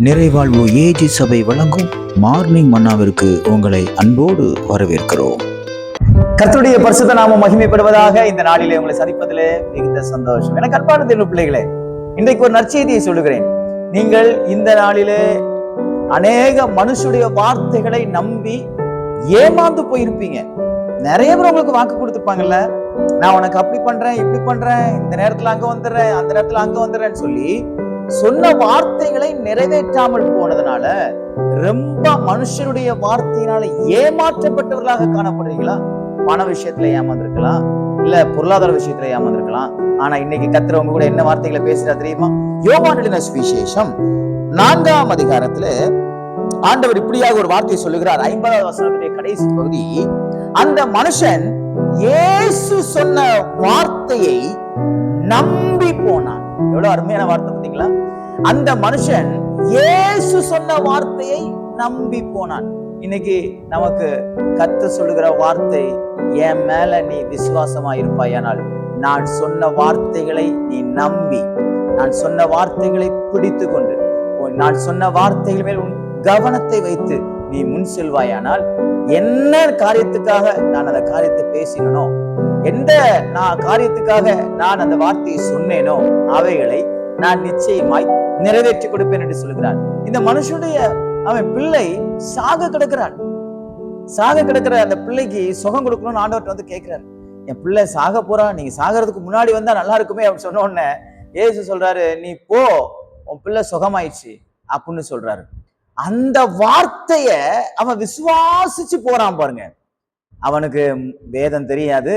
நிறைவாழ்வு AG சபை வழங்கும் morning மன்னாவிற்கு உங்களை அன்போடு வரவேற்கிறோம். கர்த்தருடைய பரிசுத்த நாமம் மகிமைப்படுவதாக. இந்த நாளிலே உங்களை சந்திப்பதிலே மிகுந்த சந்தோஷம். எனக்கு அன்பான தேவ பிள்ளைகளே, இன்றைக்கு ஒரு நற்செய்தியை சொல்லுகிறேன். நீங்கள் இந்த நாளிலே அநேக மனுஷனுடைய வார்த்தைகளை நம்பி ஏமாந்து போயிருப்பீங்க. நிறைய பேர் உங்களுக்கு வாக்கு கொடுத்துருப்பாங்கல்ல, நான் உனக்கு அப்படி பண்றேன், இப்படி பண்றேன், இந்த நேரத்துல அங்க வந்துடுறேன், அந்த நேரத்துல அங்க வந்துடுறேன்னு சொல்லி சொன்ன வார்த்தைகளை நிறைவேற்றாமல் போனதுனால ரொம்ப மனுஷனுடைய வார்த்தையினால ஏமாற்றப்பட்டவர்களாக காணப்படுறீங்களா? பண விஷயத்துல ஏமாந்திருக்கலாம், இல்ல பொருளாதார விஷயத்துல ஏமாந்திருக்கலாம். ஆனா இன்னைக்கு கர்த்தர் கூட என்ன வார்த்தைகளை பேசுறா தெரியுமா? யோவான் எழுதின சுவிசேஷம் 4ஆம் அதிகாரத்துல ஆண்டவர் இப்படியாக ஒரு வார்த்தையை சொல்லுகிறார். 50வது வசனத்துடைய கடைசி பகுதி, அந்த மனுஷன் இயேசு சொன்ன வார்த்தையை நம்பி போனான். எவ்வளவு அருமையான வார்த்தை பார்த்தீங்களா? அந்த மனுஷன் இயேசு சொன்ன வார்த்தையை நம்பி போனான். இன்னைக்கு நமக்கு கர்த்தர் சொல்லுகிற வார்த்தை, என் மேல நீ விசுவாசமா இருப்பாயானால் நான் சொன்ன வார்த்தைகளை நீ நம்பி, நான் சொன்ன வார்த்தைகளை பிடித்து கொண்டு, நான் சொன்ன வார்த்தைகள் மேல் உன் கவனத்தை வைத்து நீ முன் செல்வாயானால், என்ன காரியத்துக்காக நான் அந்த காரியத்தை பேசினோ, எந்த காரியத்துக்காக நான் அந்த வார்த்தையை சொன்னேனோ அவைகளை நான் நிச்சயமாய் நிறைவேற்றி கொடுப்பேன் என்று சொல்கிறார். இந்த மனுஷனுடைய அவன் பிள்ளை சாக கிடக்கிறான். சாக கிடக்கிற அந்த பிள்ளைக்கு சுகம் கொடுக்கணும்னு ஆண்டவர்கிட்ட வந்து கேட்கிறார். என் பிள்ளை சாக போறா, நீங்க சாகிறதுக்கு முன்னாடி வந்தா நல்லா இருக்குமே அப்படின்னு சொன்ன உடனே இயேசு சொல்றாரு, நீ போ, உன் பிள்ளை சுகமாயிடுச்சு அப்படின்னு சொல்றாரு. அந்த வார்த்தைய அவன் விசுவாசிச்சு போறான் பாருங்க. அவனுக்கு வேதம் தெரியாது,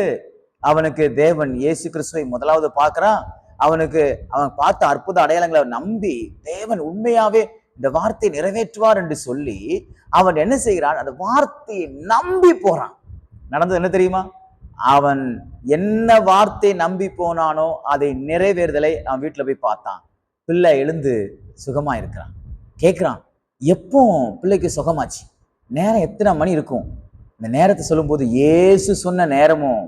அவனுக்கு தேவன் இயேசு கிறிஸ்துவை முதலாவது பார்க்கிறான். அவன் பார்த்த அற்புத அடையாளங்களை நம்பி தேவன் உண்மையாவே இந்த வார்த்தையை நிறைவேற்றுவார் என்று சொல்லி அவன் என்ன செய்கிறான்? அந்த வார்த்தையை நம்பி போறான். நடந்தது என்ன தெரியுமா? அவன் என்ன வார்த்தையை நம்பி போனானோ அதை நிறைவேறுதலை அவன் வீட்டுல போய் பார்த்தான். பிள்ளை எழுந்து சுகமா இருக்கிறான். கேட்கிறான், எப்போ பிள்ளைக்கு சுகமாச்சு? நேரம் எத்தனை மணி இருக்கும்? இந்த நேரத்தை சொல்லும் போது இயேசு சொன்ன நேரமும்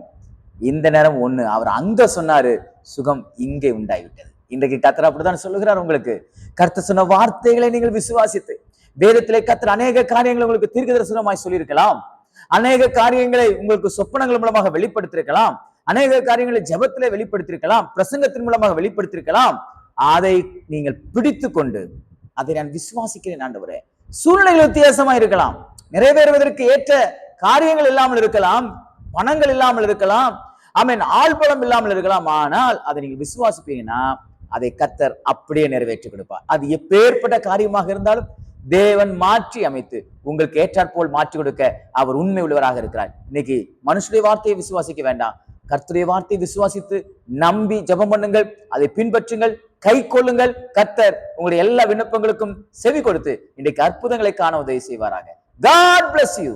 இந்த நேரம் ஒண்ணு. அவர் அங்க சொன்னாரு, சுகம் இங்கே உண்டாகிவிட்டது. இன்றைக்கு கர்த்தர் அப்படித்தான் சொல்லுகிறார். உங்களுக்கு கர்த்தர் சொன்ன வார்த்தைகளை நீங்கள் விசுவாசித்து, வேதத்திலே கர்த்தர் அநேக காரியங்களை உங்களுக்கு தீர்க்க தரிசனமாய் சொல்லியிருக்கலாம், அநேக காரியங்களை உங்களுக்கு சொப்பனங்கள் மூலமாக வெளிப்படுத்தியிருக்கலாம், அநேக காரியங்களை ஜெபத்திலே வெளிப்படுத்தியிருக்கலாம், பிரசங்கத்தின் மூலமாக வெளிப்படுத்தியிருக்கலாம். அதை நீங்கள் பிடித்து கொண்டு, அதை நான் விசுவாசிக்கிறேன் ஆண்டவரே. சூழ்நிலைகள் வித்தியாசமா இருக்கலாம், நிறைவேறுவதற்கு ஏற்ற காரியங்கள் இல்லாமல் இருக்கலாம், பணங்கள் இல்லாமல் இருக்கலாம், ஆள்பலம் இல்லாமல் இருக்கலாம். ஆனால் அதை நீங்கள் விசுவாசிப்பீங்கன்னா அதை கர்த்தர் அப்படியே நிறைவேற்றி கொடுப்பார். அது எப்பேற்பட்ட காரியமாக இருந்தாலும் தேவன் மாற்றி அமைத்து உங்களுக்கு ஏற்றாற்போல் மாற்றி கொடுக்க அவர் உண்மை உள்ளவராக இருக்கிறார். இன்னைக்கு மனுஷனுடைய வார்த்தையை விசுவாசிக்க வேண்டாம், கர்த்தருடைய வார்த்தையை விசுவாசித்து நம்பி ஜெபம் பண்ணுங்கள், அதை பின்பற்றுங்கள், கை கொள்ளுங்கள். கர்த்தர் உங்களுடைய எல்லா விண்ணப்பங்களுக்கும் செவி கொடுத்து இன்றைக்கு அற்புதங்களை காண உதவி செய்வாராக. God bless you.